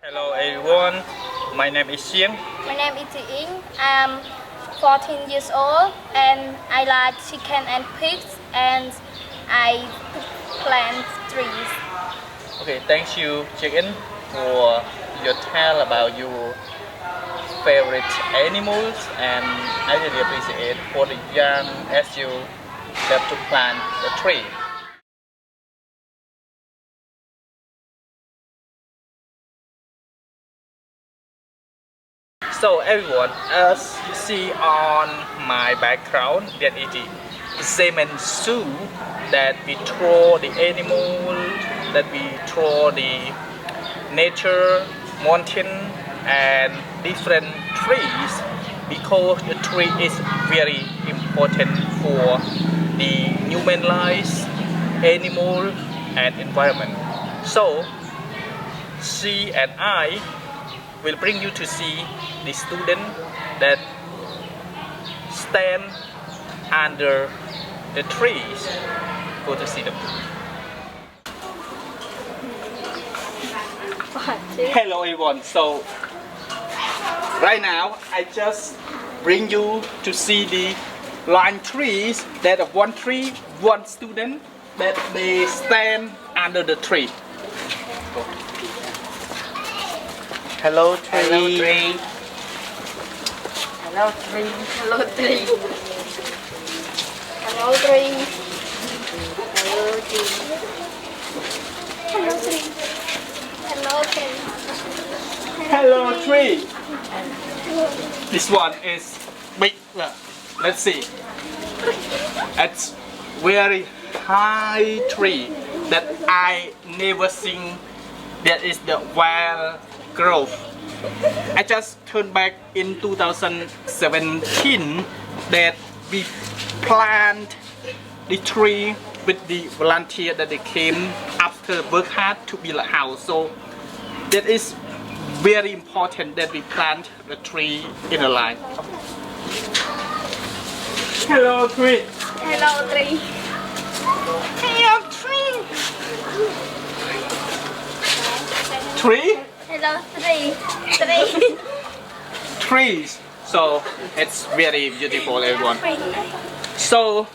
Hello everyone, my name is Xiang. My name is Ying. I'm 14 years old and I like chicken and pigs and I plant trees. Okay, thank you, Chicken, for your tale about your favorite animals, and I really appreciate for the young as you have to plant the tree. So everyone, as you see on my background, that it is the cement zoo that we draw the animal, that we draw the nature, mountain and different trees, because the tree is very important for the human life, animal and environment. So she and I will bring you to see the student that stand under the trees. Go to see them. Hello everyone. So right now I just bring you to see the line trees that of one tree, one student that they stand under the tree. Go. Hello tree. Hello tree. Hello tree. Hello tree. Hello tree. Hello tree. Hello tree. Hello tree. Hello tree. This one is big. Let's see. It's very high tree that I never seen. That is the wild growth. I just turned back in 2017 that we plant the tree with the volunteer that they came after work hard to build a house. So that is very important that we plant the tree in a line. Hello tree. Hello tree. Hello tree. Tree? Hello tree. Tree. Trees. So it's very beautiful everyone. So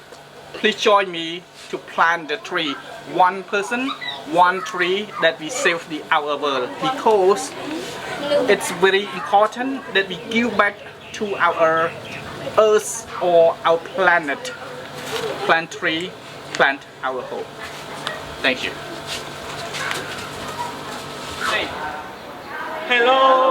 please join me to plant the tree. One person, one tree, that we save the our world, because it's very important that we give back to our earth or our planet. Plant tree, plant our home. Thank you. Hey. Hello.